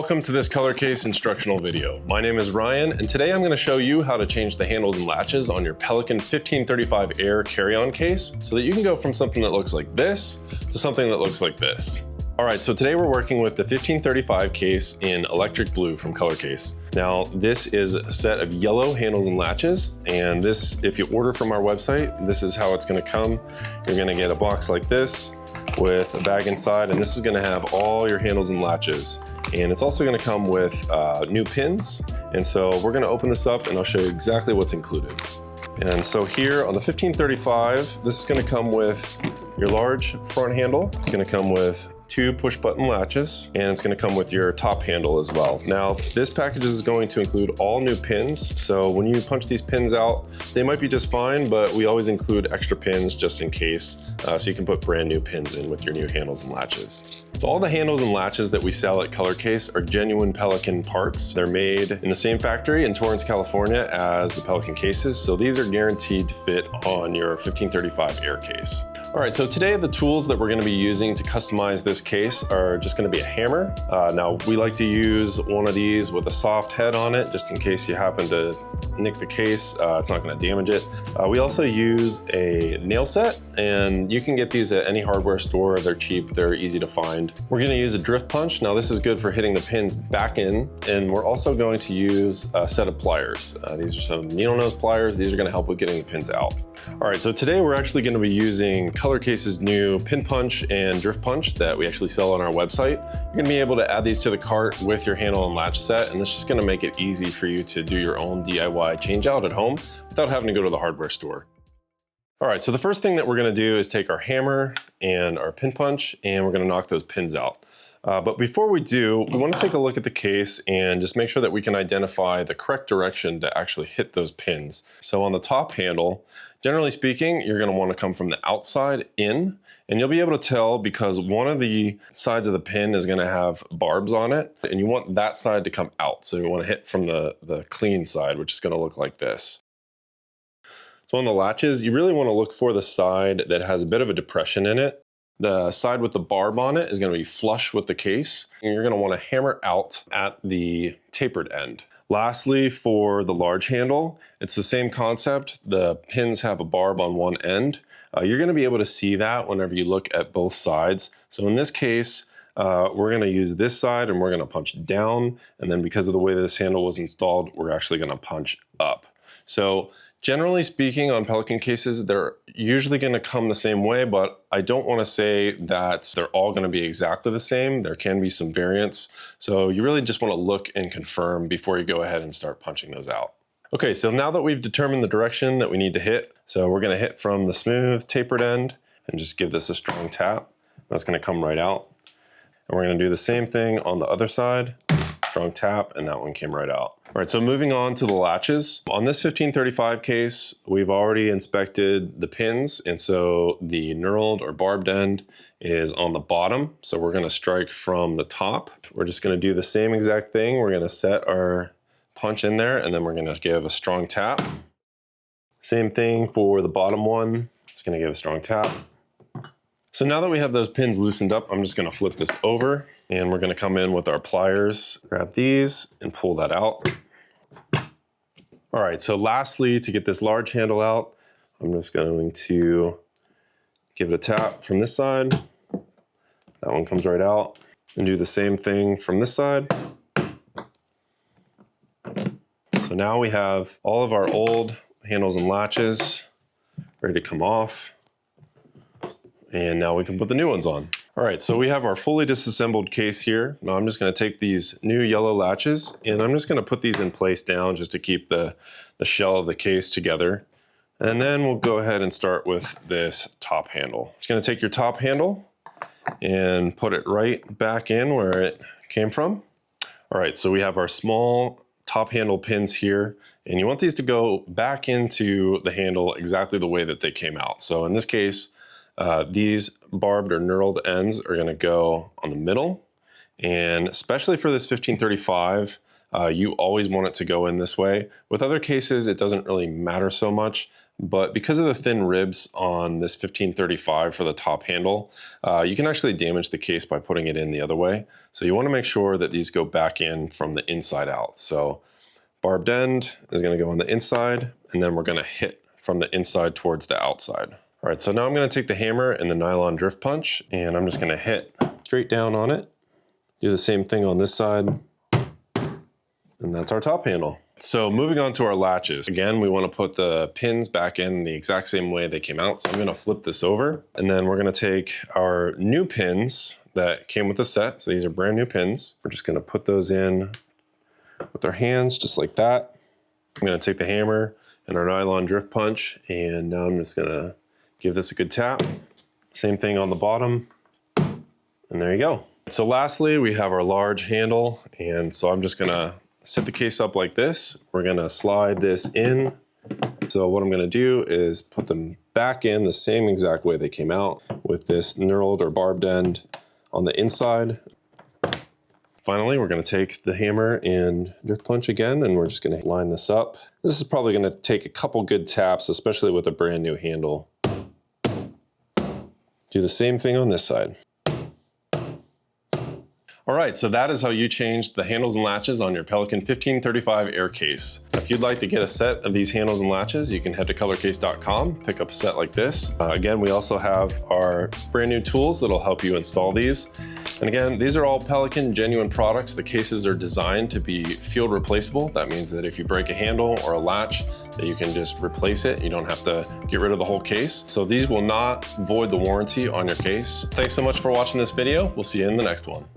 Welcome to this ColorCase instructional video. My name is Ryan, and today I'm going to show you how to change the handles and latches on your Pelican 1535 Air carry-on case so that you can go from something that looks like this to something that looks like this. Alright, so today we're working with the 1535 case in electric blue from ColorCase. Now, this is a set of yellow handles and latches, and this, if you order from our website, this is how it's going to come. You're going to get a box like this with a bag inside, and this is going to have all your handles and latches. And it's also going to come with new pins. And so we're going to open this up and I'll show you exactly what's included. And so here on the 1535, this is going to come with your large front handle. It's going to come with 2 push button latches, and it's going to come with your top handle as well. Now, this package is going to include all new pins. So when you punch these pins out, they might be just fine, but we always include extra pins just in case, so you can put brand new pins in with your new handles and latches. So all the handles and latches that we sell at ColorCase are genuine Pelican parts. They're made in the same factory in Torrance, California as the Pelican cases. So these are guaranteed to fit on your 1535 Air case. All right, so today the tools that we're going to be using to customize this case are just going to be a hammer. Now, we like to use one of these with a soft head on it, just in case you happen to nick the case. It's not going to damage it. We also use a nail set, and you can get these at any hardware store. They're cheap, they're easy to find. We're going to use a drift punch. Now, this is good for hitting the pins back in, and we're also going to use a set of pliers. These are some needle nose pliers. These are going to help with getting the pins out. All right, so today we're actually going to be using ColorCase's new pin punch and drift punch that we actually sell on our website. You're going to be able to add these to the cart with your handle and latch set, and this is just going to make it easy for you to do your own DIY change out at home without having to go to the hardware store. All right, so the first thing that we're going to do is take our hammer and our pin punch, and we're going to knock those pins out. But before we do, we want to take a look at the case and just make sure that we can identify the correct direction to actually hit those pins. So on the top handle, generally speaking, you're going to want to come from the outside in, and you'll be able to tell because one of the sides of the pin is going to have barbs on it, and you want that side to come out. So you want to hit from the clean side, which is going to look like this. So on the latches, you really want to look for the side that has a bit of a depression in it. The side with the barb on it is going to be flush with the case, and you're going to want to hammer out at the tapered end. Lastly, for the large handle, it's the same concept. The pins have a barb on one end. You're going to be able to see that whenever you look at both sides. So in this case, we're going to use this side and we're going to punch down. And then because of the way this handle was installed, we're actually going to punch up. So generally speaking, on Pelican cases, they're usually going to come the same way, but I don't want to say that they're all going to be exactly the same. There can be some variance. So you really just want to look and confirm before you go ahead and start punching those out. Okay, so now that we've determined the direction that we need to hit, so we're going to hit from the smooth tapered end and just give this a strong tap. That's going to come right out. And we're going to do the same thing on the other side. Strong tap, and that one came right out. All right, so moving on to the latches. On this 1535 case, we've already inspected the pins, and so the knurled or barbed end is on the bottom. So we're gonna strike from the top. We're just gonna do the same exact thing. We're gonna set our punch in there, and then we're gonna give a strong tap. Same thing for the bottom one. Just gonna give a strong tap. So now that we have those pins loosened up, I'm just gonna flip this over, and we're gonna come in with our pliers, grab these and pull that out. All right, so lastly, to get this large handle out, I'm just going to give it a tap from this side. That one comes right out. And do the same thing from this side. So now we have all of our old handles and latches ready to come off. And now we can put the new ones on. All right, so we have our fully disassembled case here. Now I'm just gonna take these new yellow latches and I'm just gonna put these in place down just to keep the shell of the case together. And then we'll go ahead and start with this top handle. It's gonna take your top handle and put it right back in where it came from. All right, so we have our small top handle pins here, and you want these to go back into the handle exactly the way that they came out. So in this case, these barbed or knurled ends are going to go on the middle, and especially for this 1535, you always want it to go in this way. With other cases, it doesn't really matter so much, but because of the thin ribs on this 1535 for the top handle, you can actually damage the case by putting it in the other way. So you want to make sure that these go back in from the inside out. So barbed end is going to go on the inside, and then we're going to hit from the inside towards the outside. All right, so now I'm going to take the hammer and the nylon drift punch, and I'm just going to hit straight down on it. Do the same thing on this side, and that's our top handle. So moving on to our latches. Again, we want to put the pins back in the exact same way they came out. So I'm going to flip this over, and then we're going to take our new pins that came with the set. So these are brand new pins. We're just going to put those in with our hands, just like that. I'm going to take the hammer and our nylon drift punch, and now I'm just going to give this a good tap. Same thing on the bottom, and there you go. So lastly, we have our large handle, and so I'm just going to set the case up like this. We're gonna slide this in. So what I'm gonna do is put them back in the same exact way they came out, with this knurled or barbed end on the inside. Finally, we're gonna take the hammer and drift punch again, and we're just gonna line this up. This is probably gonna take a couple good taps, especially with a brand new handle. Do the same thing on this side. All right, so that is how you change the handles and latches on your Pelican 1535 Air case. If you'd like to get a set of these handles and latches, you can head to ColorCase.com, pick up a set like this. Again, we also have our brand new tools that'll help you install these. And again, these are all Pelican genuine products. The cases are designed to be field replaceable. That means that if you break a handle or a latch, that you can just replace it. You don't have to get rid of the whole case. So these will not void the warranty on your case. Thanks so much for watching this video. We'll see you in the next one.